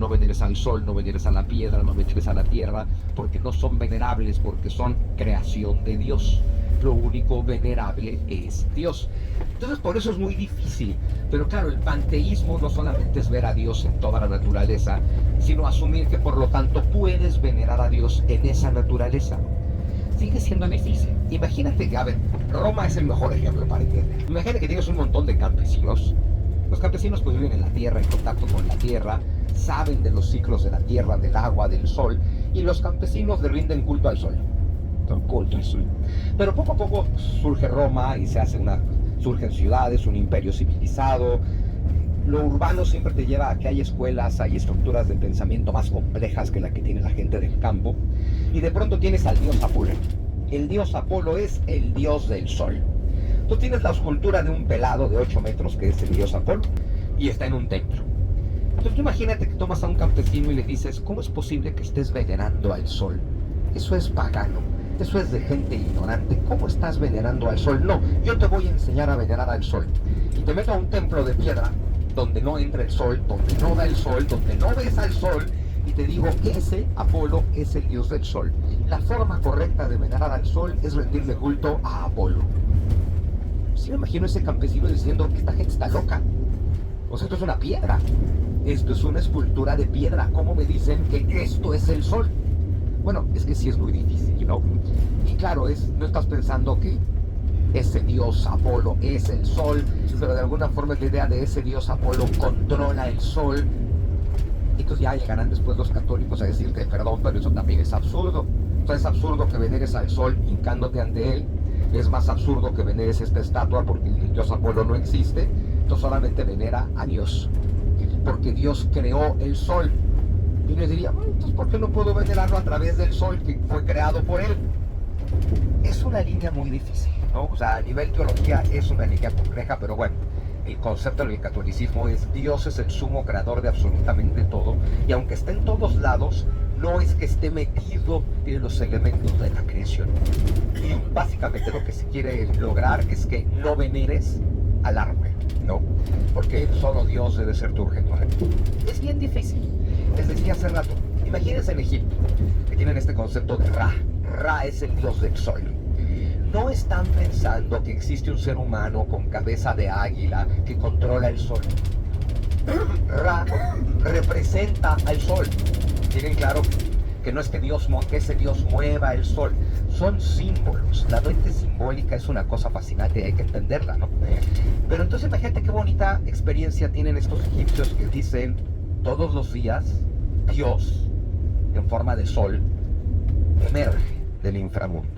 no veneres al sol, no veneres a la piedra, no veneres a la tierra, porque no son venerables, porque son creación de Dios. Lo único venerable es Dios. Entonces por eso es muy difícil. Pero claro, el panteísmo no solamente es ver a Dios en toda la naturaleza, sino asumir que por lo tanto puedes venerar a Dios en esa naturaleza. Sigue siendo difícil. Imagínate que, a ver, Roma es el mejor ejemplo para entender. Imagínate que tienes un montón de campesinos. Los campesinos pues viven en la tierra, en contacto con la tierra, saben de los ciclos de la tierra, del agua, del sol, y los campesinos le rinden culto al sol. Culto al sol. Pero poco a poco surge Roma y surgen ciudades, un imperio civilizado. Lo urbano siempre te lleva a que hay escuelas, hay estructuras de pensamiento más complejas que la que tiene la gente del campo. Y de pronto tienes al dios Apolo. El dios Apolo es el dios del sol. Tú tienes la escultura de un pelado de 8 metros, que es el dios Apolo, y está en un templo. Entonces tú imagínate que tomas a un campesino y le dices, ¿cómo es posible que estés venerando al sol? Eso es pagano, eso es de gente ignorante. ¿Cómo estás venerando al sol? No, yo te voy a enseñar a venerar al sol. Y te meto a un templo de piedra, donde no entra el sol, donde no da el sol, donde no ves al sol, y te digo, ese Apolo es el dios del sol. La forma correcta de venerar al sol es rendirle culto a Apolo. Sí me imagino ese campesino diciendo que esta gente está loca. O sea, esto es una piedra. Esto es una escultura de piedra. ¿Cómo me dicen que esto es el sol? Bueno, es que sí es muy difícil, ¿no? Y claro, no estás pensando que ese dios Apolo es el sol, pero de alguna forma la idea de ese dios Apolo controla el sol. Entonces ya llegarán después los católicos a decirte, perdón, pero eso también es absurdo. O sea, es absurdo que veneres al sol hincándote ante él. Es más absurdo que veneres esta estatua porque el dios Apolo no existe. Entonces solamente venera a Dios, porque Dios creó el sol. Y le diría, bueno, entonces ¿por qué no puedo venerarlo a través del sol que fue creado por él? Es una línea muy difícil, ¿no? O sea, a nivel teología es una línea compleja, pero bueno, el concepto del catolicismo es Dios es el sumo creador de absolutamente todo, y aunque esté en todos lados, no es que esté metido en los elementos de la creación. Y básicamente lo que se quiere lograr es que no veneres al árbol, ¿no? Porque solo Dios debe ser tu objeto. Es bien difícil. Les decía hace rato, imagínense en Egipto, que tienen este concepto de Ra. Ra es el dios del sol. No están pensando que existe un ser humano con cabeza de águila que controla el sol. Ra representa al sol. Tienen claro que no es que ese Dios mueva el sol. Son símbolos. La mente simbólica es una cosa fascinante y hay que entenderla, ¿no? Pero entonces imagínate qué bonita experiencia tienen estos egipcios que dicen todos los días Dios, en forma de sol, emerge del inframundo.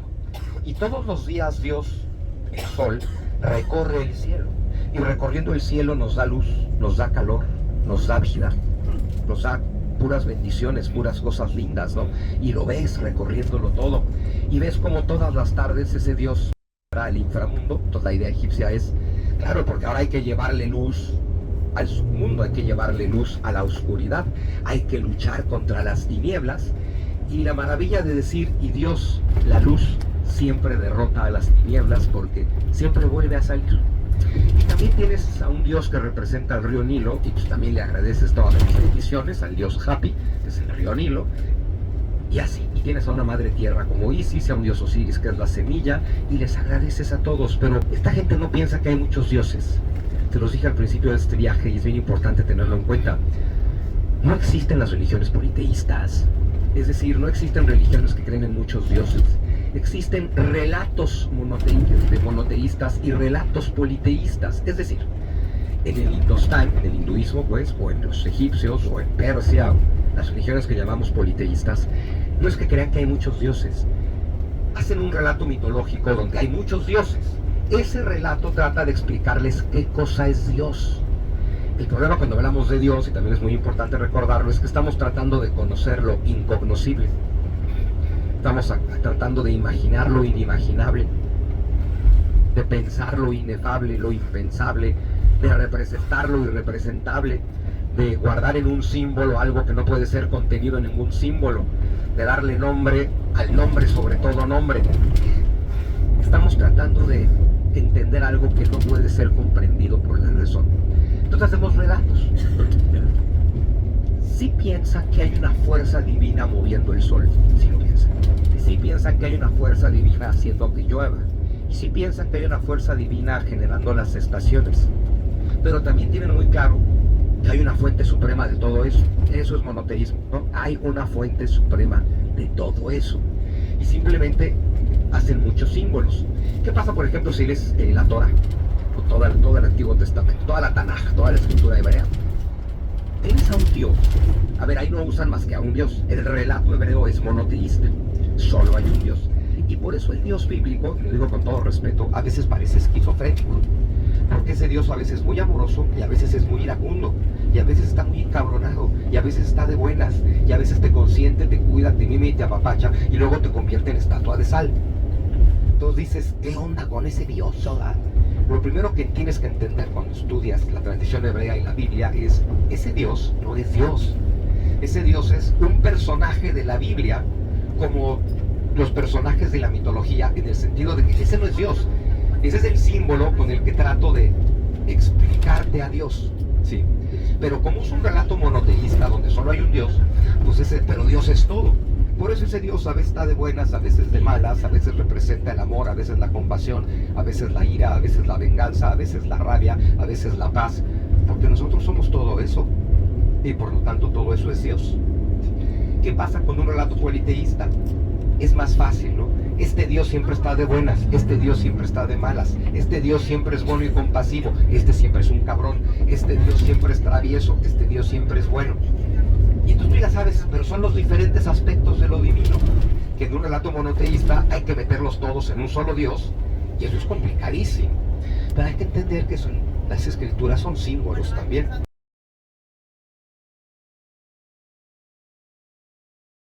Y todos los días Dios, el sol, recorre el cielo. Y recorriendo el cielo nos da luz, nos da calor, nos da vida, nos da puras bendiciones, puras cosas lindas, ¿no? Y lo ves recorriéndolo todo. Y ves como todas las tardes ese Dios va al inframundo. Entonces la idea egipcia es, claro, porque ahora hay que llevarle luz al submundo, hay que llevarle luz a la oscuridad, hay que luchar contra las tinieblas. Y la maravilla de decir, y Dios, la luz, siempre derrota a las tinieblas porque siempre vuelve a salir. Y también tienes a un dios que representa el río Nilo, y pues también le agradeces todas las bendiciones al dios Hapi, que es el río Nilo, y así. Y tienes a una madre tierra como Isis, a un dios Osiris, que es la semilla, y les agradeces a todos. Pero esta gente no piensa que hay muchos dioses. Te los dije al principio de este viaje y es bien importante tenerlo en cuenta. No existen las religiones politeístas. Es decir, no existen religiones que creen en muchos dioses. Existen relatos monoteístas y relatos politeístas. Es decir, en el Indostán, en el hinduismo, pues, o en los egipcios, o en Persia, las religiones que llamamos politeístas, no es que crean que hay muchos dioses. Hacen un relato mitológico donde hay muchos dioses. Ese relato trata de explicarles qué cosa es Dios. El problema cuando hablamos de Dios, y también es muy importante recordarlo, es que estamos tratando de conocer lo incognoscible. Estamos tratando de imaginar lo inimaginable, de pensar lo inefable, lo impensable, de representar lo irrepresentable, de guardar en un símbolo algo que no puede ser contenido en ningún símbolo, de darle nombre al nombre sobre todo nombre. Estamos tratando de entender algo que no puede ser comprendido por la razón. Entonces hacemos relatos. sí piensan que hay una fuerza divina moviendo el sol, sí lo piensan. Y sí piensan que hay una fuerza divina haciendo que llueva. Y sí piensan que hay una fuerza divina generando las estaciones. Pero también tienen muy claro que hay una fuente suprema de todo eso. Eso es monoteísmo, ¿no? Hay una fuente suprema de todo eso. Y simplemente hacen muchos símbolos. ¿Qué pasa, por ejemplo, si lees la Torah? O todo el Antiguo Testamento, toda la Tanaj, toda la escritura hebrea. Tienes a un Dios. A ver, ahí no usan más que a un Dios. El relato hebreo es monoteísta. Solo hay un Dios. Y por eso el Dios bíblico, lo digo con todo respeto, a veces parece esquizofrénico. Porque ese Dios a veces es muy amoroso y a veces es muy iracundo. Y a veces está muy encabronado. Y a veces está de buenas. Y a veces te consiente, te cuida, te mima y te apapacha. Y luego te convierte en estatua de sal. Entonces dices, ¿qué onda con ese Dios? Lo primero que tienes que entender cuando estudias la tradición hebrea y la Biblia es, ese Dios no es Dios. Ese Dios es un personaje de la Biblia, como los personajes de la mitología, en el sentido de que ese no es Dios. Ese es el símbolo con el que trato de explicarte a Dios. Sí. Pero como es un relato monoteísta donde solo hay un Dios, pues pero Dios es todo. Por eso ese Dios a veces está de buenas, a veces de malas, a veces representa el amor, a veces la compasión, a veces la ira, a veces la venganza, a veces la rabia, a veces la paz. Porque nosotros somos todo eso. Y por lo tanto todo eso es Dios. ¿Qué pasa con un relato politeísta? Es más fácil, ¿no? Este Dios siempre está de buenas, este Dios siempre está de malas, este Dios siempre es bueno y compasivo, este siempre es un cabrón, este Dios siempre es travieso, este Dios siempre es bueno. Y entonces tú ya sabes, pero son los diferentes aspectos de lo divino, que en un relato monoteísta hay que meterlos todos en un solo Dios, y eso es complicadísimo. Pero hay que entender que las escrituras son símbolos también.